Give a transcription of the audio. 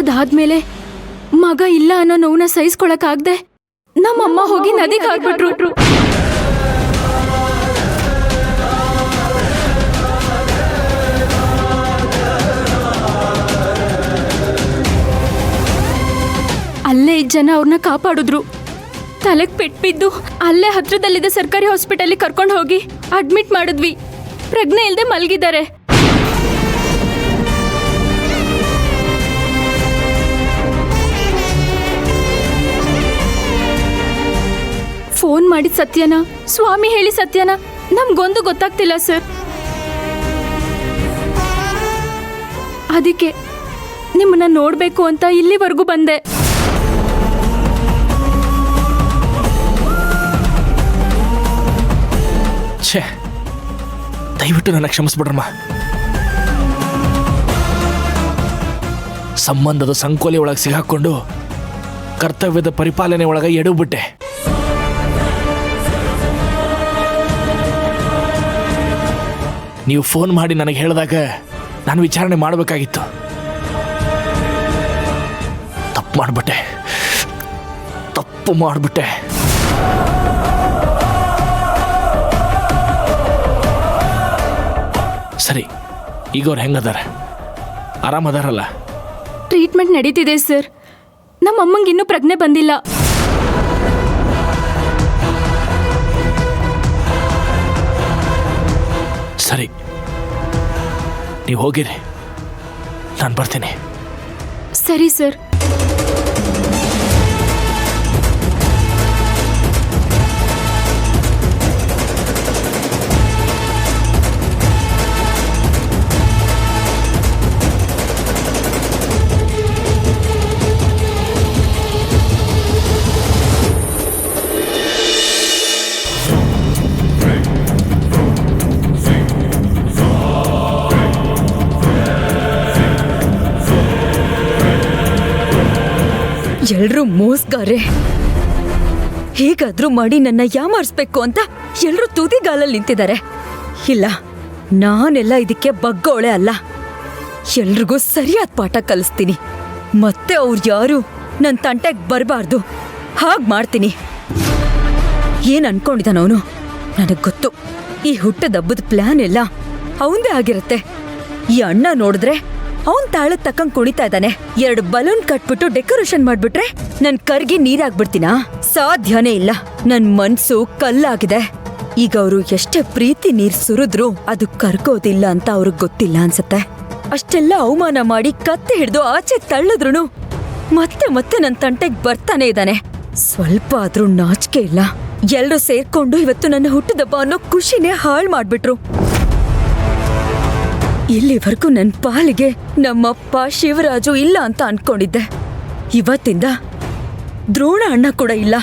ಅದಾದ್ಮೇಲೆ ಮಗ ಇಲ್ಲ ಅನ್ನೋ ನೋವನ್ನ ಸಹಿಸ್ಕೊಳಕ್ಕಾಗ್ದೆ ನಮ್ಮಮ್ಮ ಹೋಗಿ ನದಿಗೆ ಹಾಕ್ಬಿಟ್ರು. ಅಲ್ಲೇ ಜನ ಅವ್ರನ್ನ ಕಾಪಾಡಿದ್ರು. ತಲೆಗೆ ಪೆಟ್ಟು ಬಿದ್ದು ಅಲ್ಲೇ ಹತ್ರದಲ್ಲಿದ್ದ ಸರ್ಕಾರಿ ಹಾಸ್ಪಿಟಲ್ ಕರ್ಕೊಂಡು ಹೋಗಿ ಅಡ್ಮಿಟ್ ಮಾಡಿದ್ವಿ. ಪ್ರಜ್ಞೆ ಇಲ್ಲದೆ ಮಲಗಿದ್ದಾರೆ. ಫೋನ್ ಮಾಡಿದ ಸತ್ಯನಾ, ಸ್ವಾಮಿ ಹೇಳಿ ಸತ್ಯನಾ, ನಮ್ಗೊಂದು ಗೊತ್ತಾಗ್ತಿಲ್ಲ ಸರ್. ಅದಕ್ಕೆ ನಿಮ್ಮನ್ನ ನೋಡ್ಬೇಕು ಅಂತ ಇಲ್ಲಿವರೆಗೂ ಬಂದೆ. ದಯವಿಟ್ಟು ನನ್ನ ಕ್ಷಮಿಸ್ಬಿಡ್ರಮ್ಮ. ಸಂಬಂಧದ ಸಂಕೋಲೆ ಒಳಗೆ ಸಿಗಾಕೊಂಡು ಕರ್ತವ್ಯದ ಪರಿಪಾಲನೆ ಒಳಗೆ ಎಡಬಿಟ್ಟೆ. ನೀವು ಫೋನ್ ಮಾಡಿ ನನಗೆ ಹೇಳಿದಾಗ ನಾನು ವಿಚಾರಣೆ ಮಾಡಬೇಕಾಗಿತ್ತು. ತಪ್ಪು ಮಾಡಿಬಿಟ್ಟೆ. ಸರಿ, ಈಗ ಅವ್ರು ಹೆಂಗದಾರ? ಆರಾಮದಾರಲ್ಲ? ಟ್ರೀಟ್ಮೆಂಟ್ ನಡೀತಿದೆ ಸರ್. ನಮ್ಮ ಅಮ್ಮಂಗೆ ಇನ್ನೂ ಪ್ರಜ್ಞೆ ಬಂದಿಲ್ಲ. ಸರಿ, ನೀವು ಹೋಗಿರಿ, ನಾನು ಬರ್ತೀನಿ. ಸರಿ ಸರ್. ಎಲ್ರೂ ಮೋಸ್ಗಾರೆ. ಹೇಗಾದ್ರೂ ಮಾಡಿ ನನ್ನ ಯಾಮಾರಿಸ್ಬೇಕು ಅಂತ ಎಲ್ರೂ ತುದಿಗಾಲಲ್ಲಿ ನಿಂತಿದ್ದಾರೆ. ಇಲ್ಲ, ನಾನೆಲ್ಲ ಇದಕ್ಕೆ ಬಗ್ಗೋಳೆ ಅಲ್ಲ. ಎಲ್ರಿಗೂ ಸರಿಯಾದ ಪಾಠ ಕಲಿಸ್ತೀನಿ. ಮತ್ತೆ ಅವ್ರು ಯಾರು ನನ್ನ ತಂಟೆಗೆ ಬರಬಾರ್ದು. ಹಾಗೆ ಮಾಡ್ತೀನಿ. ಏನ್ ಅನ್ಕೊಂಡಿದ್ದಾನವನು? ನನಗ್ ಗೊತ್ತು. ಈ ಹುಟ್ಟದಬ್ಬದ ಪ್ಲಾನ್ ಎಲ್ಲ ಅವಂದೇ ಆಗಿರುತ್ತೆ. ಈ ಅಣ್ಣ ನೋಡಿದ್ರೆ ಅವನ್ ತಾಳಕ್ ತಕ್ಕಂಗ್ ಕುಣಿತಾ ಇದ್ದಾನೆ. 2 ಬಲೂನ್ ಕಟ್ಬಿಟ್ಟು ಡೆಕೋರೇಷನ್ ಮಾಡ್ಬಿಟ್ರೆ ನನ್ ಕರ್ಗಿ ನೀರಾಗ್ಬಿಡ್ತೀನಾ? ಸಾಧ್ಯನೇ ಇಲ್ಲ. ನನ್ ಮನ್ಸು ಕಲ್ಲಾಗಿದೆ. ಈಗ ಅವರು ಎಷ್ಟೇ ಪ್ರೀತಿ ನೀರ್ ಸುರಿದ್ರು ಅದು ಕರ್ಗೋದಿಲ್ಲ ಅಂತ ಅವ್ರಿಗೆ ಗೊತ್ತಿಲ್ಲ ಅನ್ಸತ್ತೆ. ಅಷ್ಟೆಲ್ಲ ಅವಮಾನ ಮಾಡಿ ಕತ್ತೆ ಹಿಡ್ದು ಆಚೆ ತಳ್ಳಿದ್ರು ಮತ್ತೆ ಮತ್ತೆ ನನ್ ತಂಟೆಗ್ ಬರ್ತಾನೆ ಇದ್ದಾನೆ. ಸ್ವಲ್ಪ ಆದ್ರೂ ನಾಚಿಕೆ ಇಲ್ಲ. ಎಲ್ರೂ ಸೇರ್ಕೊಂಡು ಇವತ್ತು ನನ್ನ ಹುಟ್ಟದಬ್ಬ ಅನ್ನೋ ಖುಷಿನೇ ಹಾಳು ಮಾಡ್ಬಿಟ್ರು. ಇಲ್ಲಿವರೆಗೂ ನನ್ ಪಾಲಿಗೆ ನಮ್ಮಪ್ಪ ಶಿವರಾಜು ಇಲ್ಲ ಅಂತ ಅನ್ಕೊಂಡಿದ್ದೆ. ಇವತ್ತಿಂದ ದ್ರೋಣ ಅಣ್ಣ ಕೂಡ ಇಲ್ಲ.